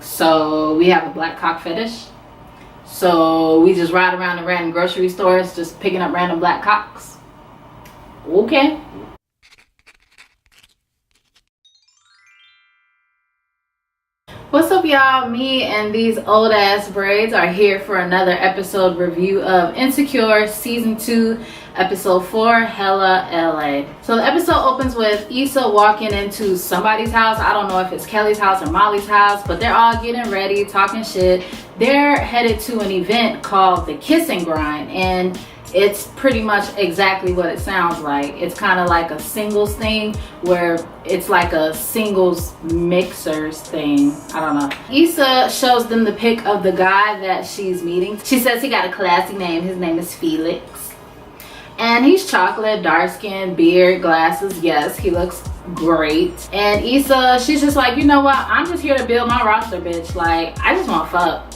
So we have a black cock fetish. So we just ride around the random grocery stores just picking up random black cocks. Okay. What's up, y'all? Me and these old ass braids are here for another episode review of Insecure season 2 episode 4, Hella LA. So the episode opens with Issa walking into somebody's house. I don't know if it's Kelly's house or Molly's house, but they're all getting ready, talking shit. They're headed to an event called the Kiss and Grind, and it's pretty much exactly what it sounds like. It's kind of like a singles thing where it's like a singles mixers thing. I don't know. Issa shows them the pic of the guy that she's meeting. She says he got a classy name. His name is Felix. And he's chocolate, dark skin, beard, glasses. Yes, he looks great. And Issa, she's just like, you know what? I'm just here to build my roster, bitch. Like, I just want fuck.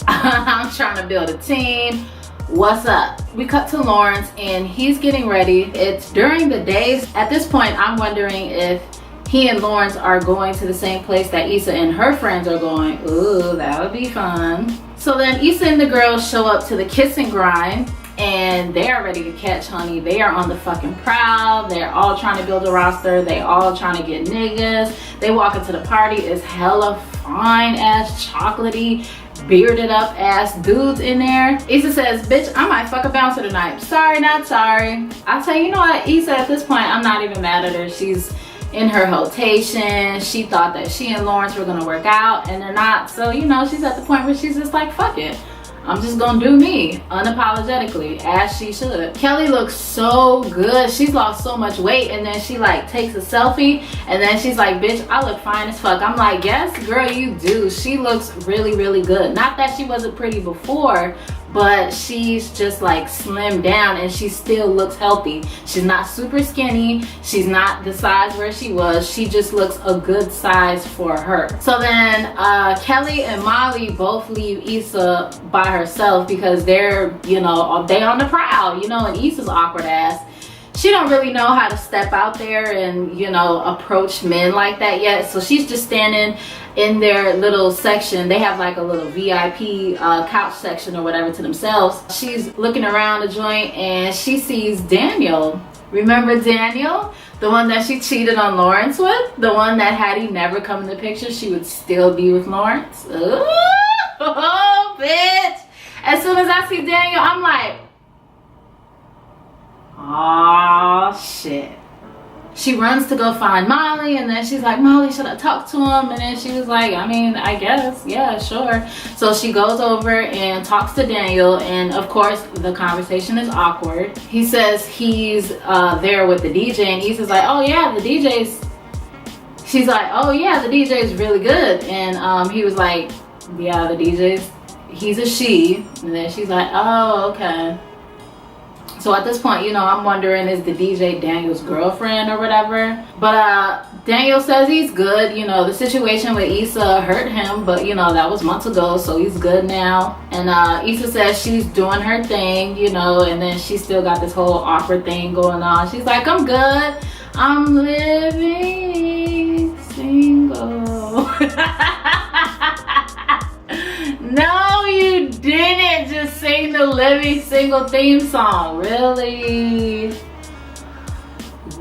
I'm trying to build a team. What's up? We cut to Lawrence and he's getting ready. It's during the days. At this point, I'm wondering if he and Lawrence are going to the same place that Issa and her friends are going. Ooh, that would be fun. So then Issa and the girls show up to the Kiss and Grind and they are ready to catch honey. They are on the fucking prowl. They're all trying to build a roster. They all trying to get niggas. They walk into the party. It's hella fine ass chocolatey, bearded up ass dudes in there. Issa says, bitch, I might fuck a bouncer tonight. Sorry, not sorry. I say, you know what, Issa, at this point, I'm not even mad at her. She's in her rotation. She thought that she and Lawrence were gonna work out and they're not. So, you know, she's at the point where she's just like, fuck it. I'm just gonna do me unapologetically, as she should. Kelly looks so good. She's lost so much weight, and then she like takes a selfie and then she's like, bitch, I look fine as fuck. I'm like, yes girl, you do. She looks really, really good. Not that she wasn't pretty before, but she's just like slimmed down and she still looks healthy. She's not super skinny. She's not the size where she was. She just looks a good size for her. So then Kelly and Molly both leave Issa by herself because they're, you know, they on the prowl, you know, and Issa's awkward ass. She don't really know how to step out there and, you know, approach men like that yet. So she's just standing in their little section. They have like a little VIP couch section or whatever to themselves. She's looking around the joint and she sees Daniel. Remember Daniel? The one that she cheated on Lawrence with? The one that had he never come in the picture, she would still be with Lawrence? Ooh, oh, bitch. As soon as I see Daniel, I'm like, oh shit. She runs to go find Molly and then she's like, Molly, should I talk to him? And then she was like, I mean, I guess, yeah, sure. So she goes over and talks to Daniel, and of course the conversation is awkward. He says he's there with the DJ and Issa's like, oh yeah, the DJ's, she's like, oh yeah, the DJ's really good. And he was like, yeah, the DJ's, he's a she. And then she's like, oh, okay. So at this point, you know, I'm wondering, is the DJ Daniel's girlfriend or whatever? But Daniel says he's good. You know, the situation with Issa hurt him, but you know, that was months ago, so he's good now. And Issa says she's doing her thing, you know, and then she still got this whole awkward thing going on. She's like, I'm good. I'm living single. No, you didn't just sing the Living Single theme song. Really?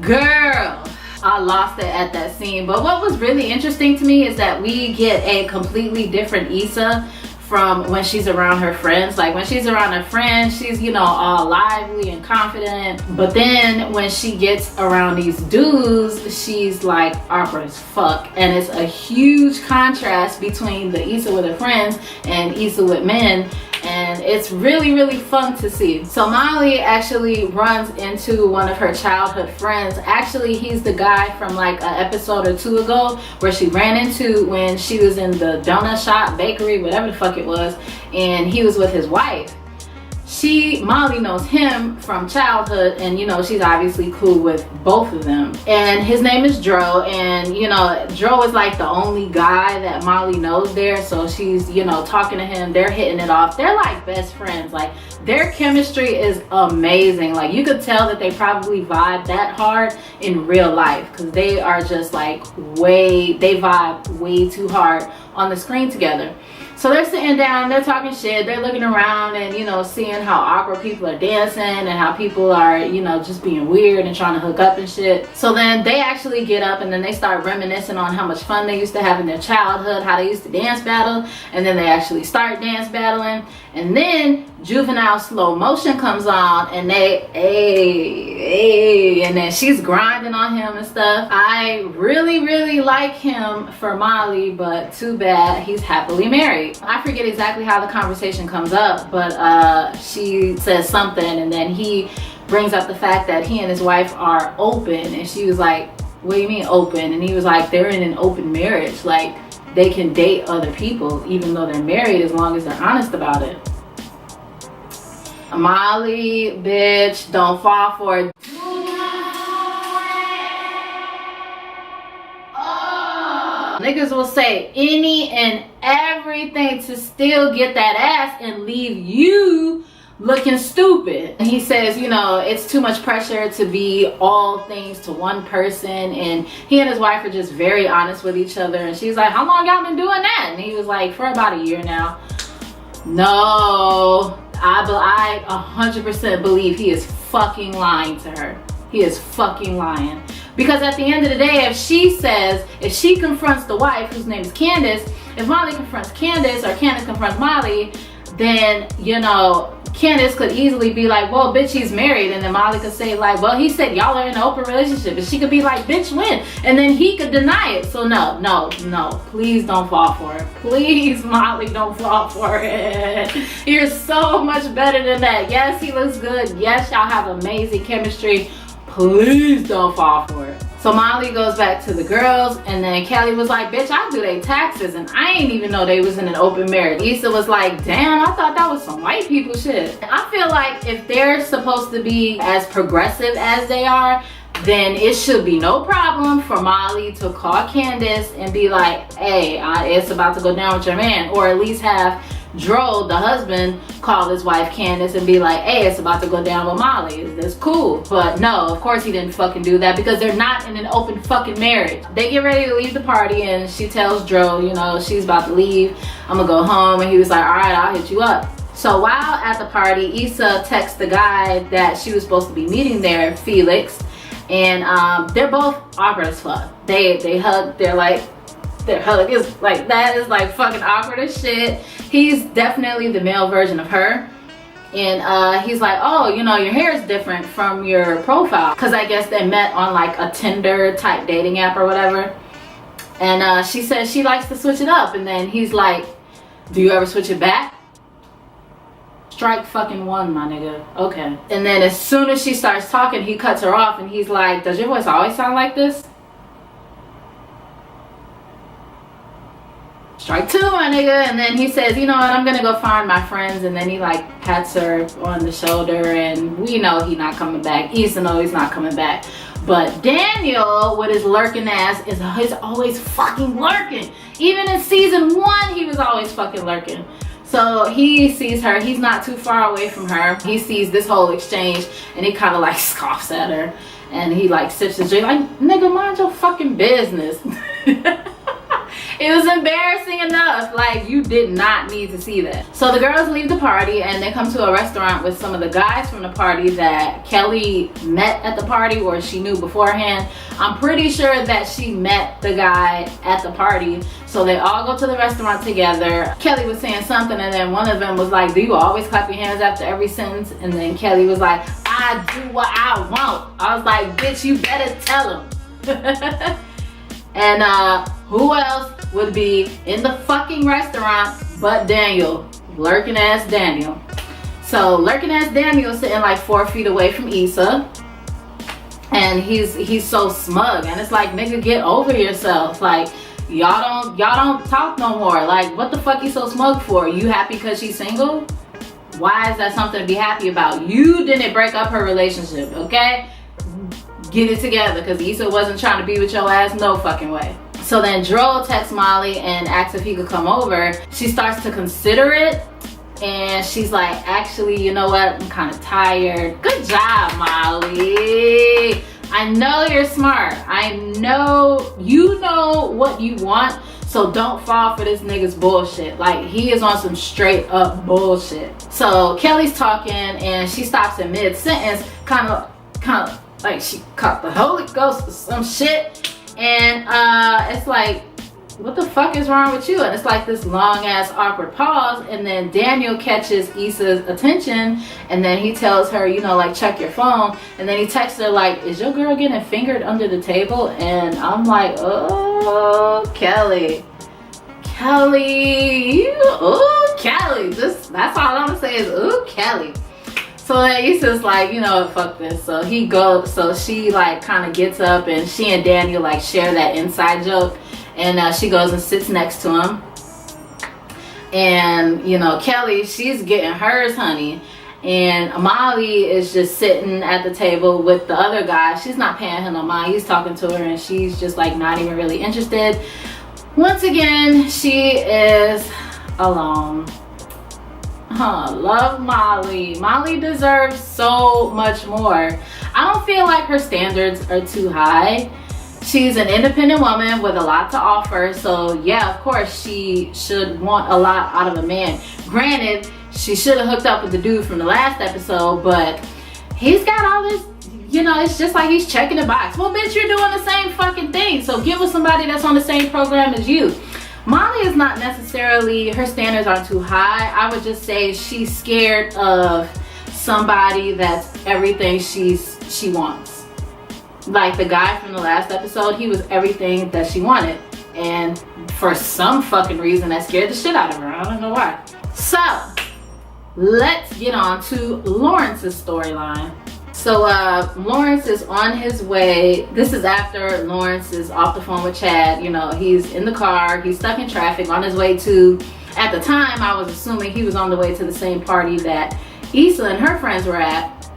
Girl, I lost it at that scene. But what was really interesting to me is that we get a completely different Issa from when she's around her friends. Like when she's around her friends, she's, you know, all lively and confident. But then when she gets around these dudes, she's like awkward as fuck. And it's a huge contrast between the Issa with her friends and Issa with men. And it's really, really fun to see. So Molly actually runs into one of her childhood friends. Actually, he's the guy from like an episode or two ago where she ran into when she was in the donut shop, bakery, whatever the fuck it was, and he was with his wife. Molly knows him from childhood, and you know, she's obviously cool with both of them. And his name is Dro, and you know, Dro is like the only guy that Molly knows there, so she's, you know, talking to him. They're hitting it off. They're like best friends. Like, their chemistry is amazing. Like, you could tell that they probably vibe that hard in real life, because they are just like they vibe way too hard on the screen together. So they're sitting down, they're talking shit, they're looking around and, you know, seeing how awkward people are dancing and how people are, you know, just being weird and trying to hook up and shit. So then they actually get up and then they start reminiscing on how much fun they used to have in their childhood, how they used to dance battle, and then they actually start dance battling. And then juvenile slow motion comes on and and then she's grinding on him and stuff. I really like him for Molly, but too bad he's happily married. I forget exactly how the conversation comes up, but she says something and then he brings up the fact that he and his wife are open, and she was like, what do you mean open? And he was like, they're in an open marriage. Like, they can date other people even though they're married as long as they're honest about it. Molly, bitch, don't fall for it. Niggas will say any and everything to still get that ass and leave you looking stupid. And he says, you know, it's too much pressure to be all things to one person, and he and his wife are just very honest with each other. And she's like, how long y'all been doing that? And he was like, for about a year now. No, I 100% believe he is fucking lying to her. He is fucking lying. Because at the end of the day, if she confronts the wife, whose name is Candace, if Molly confronts Candace or Candace confronts Molly, then, you know, Candace could easily be like, well, bitch, he's married. And then Molly could say like, well, he said y'all are in an open relationship. And she could be like, bitch, when? And then he could deny it. So no, please don't fall for it. Please, Molly, don't fall for it. You're so much better than that. Yes, he looks good. Yes, y'all have amazing chemistry. Please don't fall for it. So Molly goes back to the girls, and then Kelly was like, bitch, I do their taxes, and I ain't even know they was in an open marriage. Issa was like, damn, I thought that was some white people shit. I feel like if they're supposed to be as progressive as they are, then it should be no problem for Molly to call Candace and be like, hey, it's about to go down with your man. Or at least have Dro, the husband, call his wife Candace and be like, hey, it's about to go down with Molly. Is this cool? But no, of course he didn't fucking do that, because they're not in an open fucking marriage. They get ready to leave the party, and she tells Dro, you know, she's about to leave. I'm gonna go home. And he was like, all right, I'll hit you up. So while at the party, Issa texts the guy that she was supposed to be meeting there, Felix, and they're both awkward as fuck. They hug. Their hug is like, that is like fucking awkward as shit. He's definitely the male version of her. And he's like, oh, you know, your hair is different from your profile. Because I guess they met on like a Tinder type dating app or whatever. And she says she likes to switch it up. And then he's like, do you ever switch it back? Strike fucking one, my nigga. Okay. And then as soon as she starts talking, he cuts her off and he's like, does your voice always sound like this? Strike two, my nigga. And then he says, you know what, I'm gonna go find my friends. And then he like pats her on the shoulder, and we know he's not coming back. Issa knows he's not coming back. But Daniel, with his lurking ass, is always fucking lurking. Even in season 1, he was always fucking lurking. So he sees her, he's not too far away from her. He sees this whole exchange and he kind of like scoffs at her. And he like sips his drink like, nigga, mind your fucking business. It was embarrassing enough. Like, you did not need to see that. So the girls leave the party and they come to a restaurant with some of the guys from the party that Kelly met at the party, or she knew beforehand. I'm pretty sure that she met the guy at the party. So they all go to the restaurant together. Kelly was saying something, and then one of them was like, do you always clap your hands after every sentence? And then Kelly was like, I do what I want. I was like, bitch, you better tell him. And who else would be in the fucking restaurant but Daniel? Lurking ass Daniel. So lurking ass Daniel sitting like 4 feet away from Issa. And he's so smug. And it's like, nigga, get over yourself. Like, y'all don't talk no more. Like, what the fuck you so smug for? You happy because she's single? Why is that something to be happy about? You didn't break up her relationship, okay? Get it together, because Issa wasn't trying to be with your ass no fucking way. So then Dro texts Molly and asks if he could come over. She starts to consider it, and she's like, actually, you know what? I'm kind of tired. Good job, Molly. I know you're smart. I know you know what you want, so don't fall for this nigga's bullshit. Like, he is on some straight up bullshit. So Kelly's talking, and she stops in mid-sentence, kind of like she caught the Holy Ghost or some shit. And it's like, what the fuck is wrong with you? And it's like this long ass awkward pause, and then Daniel catches Issa's attention, and then he tells her, you know, like, check your phone. And then he texts her like, is your girl getting fingered under the table? And I'm like, oh, Kelly, oh, Kelly, just, that's all I'm gonna say is, oh, Kelly. So then Issa's like, you know what, fuck this. So he goes, so she like kind of gets up, and she and Daniel like share that inside joke. And she goes and sits next to him. And, you know, Kelly, she's getting hers, honey. And Molly is just sitting at the table with the other guy. She's not paying him no mind. He's talking to her, and she's just like not even really interested. Once again, she is alone. Love Molly. Molly deserves so much more. I don't feel like her standards are too high. She's an independent woman with a lot to offer, so yeah, of course she should want a lot out of a man. Granted, she should have hooked up with the dude from the last episode, but he's got all this, you know, it's just like he's checking the box. Well, bitch, you're doing the same fucking thing, so get with somebody that's on the same program as you. Molly is not necessarily, her standards aren't too high. I would just say she's scared of somebody that's everything she wants. Like the guy from the last episode, he was everything that she wanted, and for some fucking reason that scared the shit out of her. I don't know why. So let's get on to Lawrence's storyline. So Lawrence is on his way. This is after Lawrence is off the phone with Chad. You know, he's in the car, he's stuck in traffic on his way to, at the time I was assuming he was on the way to the same party that Issa and her friends were at,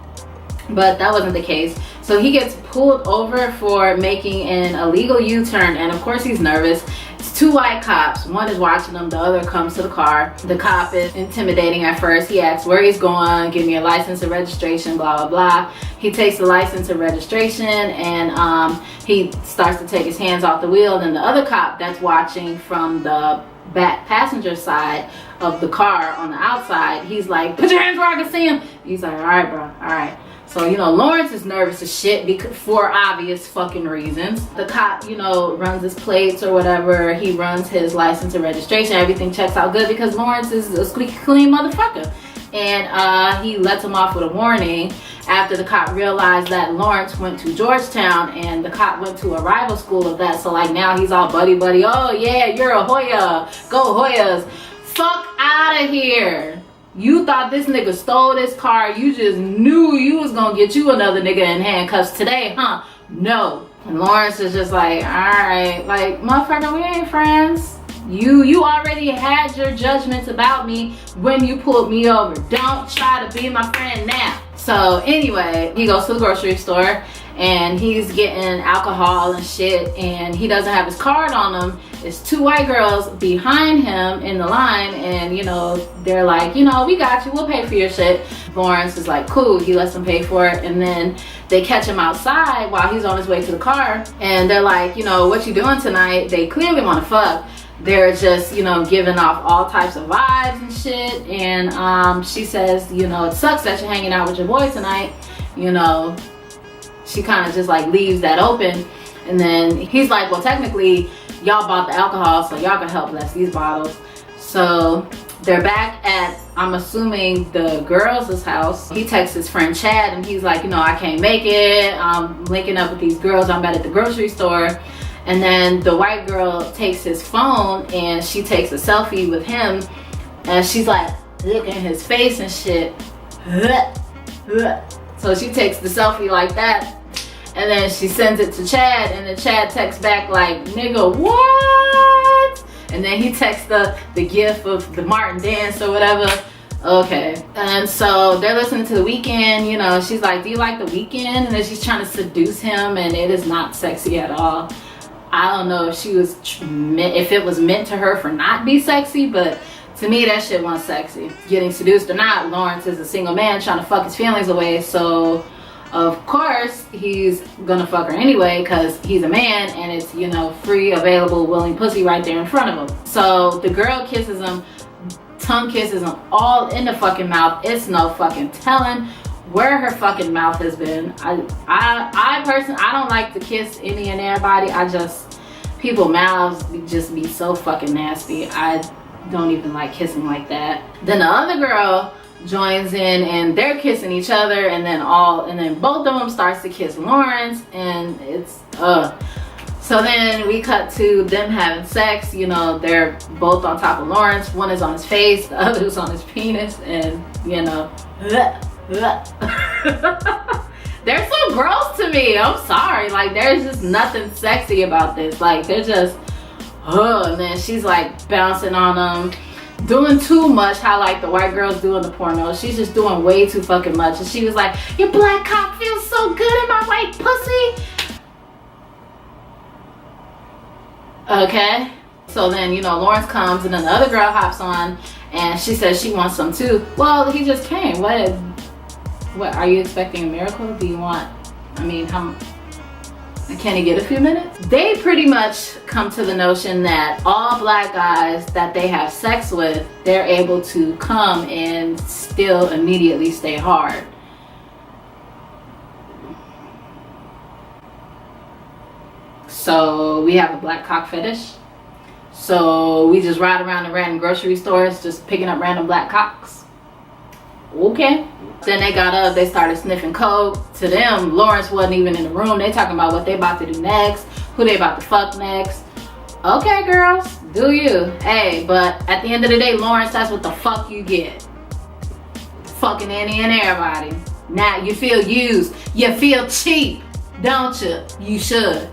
but that wasn't the case. So he gets pulled over for making an illegal U-turn, and of course he's nervous. It's two white cops. One is watching him, the other comes to the car. The cop is intimidating at first. He asks where he's going, give me a license and registration, blah, blah, blah. He takes the license and registration, and he starts to take his hands off the wheel. Then the other cop that's watching from the back passenger side of the car on the outside, he's like, put your hands where I can see him. He's like, all right, bro, all right. So, you know, Lawrence is nervous as shit because, for obvious fucking reasons. The cop, you know, runs his plates or whatever. He runs his license and registration. Everything checks out good because Lawrence is a squeaky clean motherfucker. And he lets him off with a warning after the cop realized that Lawrence went to Georgetown and the cop went to a rival school of that. So, like, now he's all buddy. Oh, yeah, you're a Hoya. Go Hoyas. Fuck out of here. You thought this nigga stole this car. You just knew you was gonna get you another nigga in handcuffs today, huh? No. And Lawrence is just like, alright, like, motherfucker, we ain't friends. You already had your judgments about me when you pulled me over. Don't try to be my friend now. So anyway, he goes to the grocery store and he's getting alcohol and shit, and he doesn't have his card on him. It's two white girls behind him in the line, and you know, they're like, you know, we got you, we'll pay for your shit. Lawrence is like, cool. He lets them pay for it, and then they catch him outside while he's on his way to the car, and they're like, you know, what you doing tonight? They clearly want to fuck. They're just, you know, giving off all types of vibes and shit. And she says, you know, it sucks that you're hanging out with your boy tonight. You know, she kind of just like leaves that open. And then he's like, well, technically y'all bought the alcohol, so y'all can help bless these bottles. So they're back at, I'm assuming, the girls' house. He texts his friend Chad and he's like, you know, I can't make it. I'm linking up with these girls. I'm at the grocery store. And then the white girl takes his phone and she takes a selfie with him, and she's like looking at his face and shit. So she takes the selfie like that, and then she sends it to Chad, and then Chad texts back like, nigga, what? And then he texts the gif of the Martin dance or whatever. Okay, and so they're listening to The Weeknd, you know, she's like, do you like The Weeknd? And then she's trying to seduce him, and it is not sexy at all. I don't know if she was, if it was meant to her for not be sexy, but to me that shit wasn't sexy. Getting seduced or not, Lawrence is a single man trying to fuck his feelings away, so of course he's gonna fuck her anyway because he's a man and it's, you know, free, available, willing pussy right there in front of him. So the girl kisses him, tongue kisses him all in the fucking mouth. It's no fucking telling where her fucking mouth has been. I personally, I don't like to kiss any and everybody. I just, people's mouths just be so fucking nasty. I don't even like kissing like that. Then the other girl joins in and they're kissing each other, and then both of them starts to kiss Lawrence, and it's so then we cut to them having sex. You know, they're both on top of Lawrence. One is on his face, the other is on his penis, and you know, they're so gross to me. I'm sorry, like there's just nothing sexy about this. Like they're just, and then she's like bouncing on them, doing too much, how like the white girls do in the porno. She's just doing way too fucking much, and she was like, your black cock feels so good in my white pussy. Okay, so then, you know, Lawrence comes, and then the other girl hops on, and she says she wants some too. Well, he just came. What are you expecting, a miracle? Do you want, I mean, can he get a few minutes? They pretty much come to the notion that all black guys that they have sex with, they're able to come and still immediately stay hard. So we have a black cock fetish. So we just ride around the random grocery stores just picking up random black cocks. Okay. Then they got up, they started sniffing coke. To them, Lawrence wasn't even in the room. They talking about what they about to do next, who they about to fuck next. Okay, girls, do you. Hey, but at the end of the day, Lawrence, that's what the fuck you get. Fucking any and everybody. Now you feel used. You feel cheap, don't you? You should.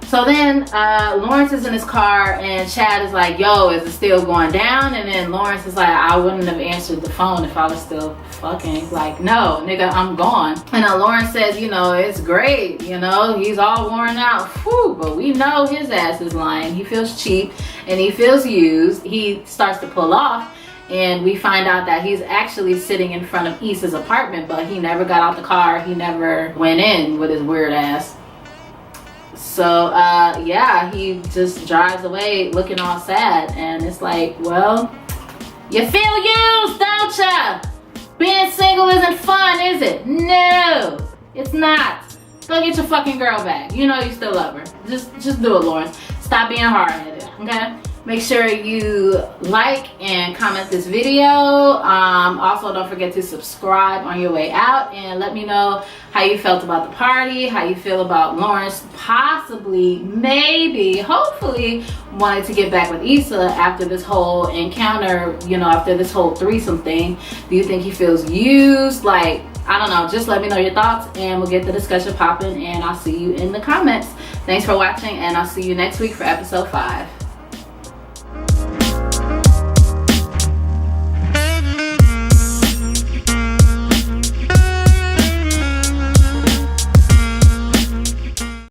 So then Lawrence is in his car, and Chad is like, yo, is it still going down? And then Lawrence is like, I wouldn't have answered the phone if I was still fucking. Like, no, nigga, I'm gone. And then Lawrence says, you know, it's great. You know, he's all worn out. Whew, but we know his ass is lying. He feels cheap and he feels used. He starts to pull off, and we find out that he's actually sitting in front of Issa's apartment, but he never got out the car. He never went in with his weird ass. So yeah, he just drives away looking all sad, and it's like, well, you feel used, don't ya? Being single isn't fun, is it? No, it's not. Go get your fucking girl back. You know you still love her. Just do it, Lawrence. Stop being hard-headed, okay? Make sure you like and comment this video. Also, don't forget to subscribe on your way out, and let me know how you felt about the party, how you feel about Lawrence possibly, maybe, hopefully wanting to get back with Issa after this whole encounter, you know, after this whole threesome thing. Do you think he feels used? Like, I don't know. Just let me know your thoughts, and we'll get the discussion popping, and I'll see you in the comments. Thanks for watching, and I'll see you next week for episode 5.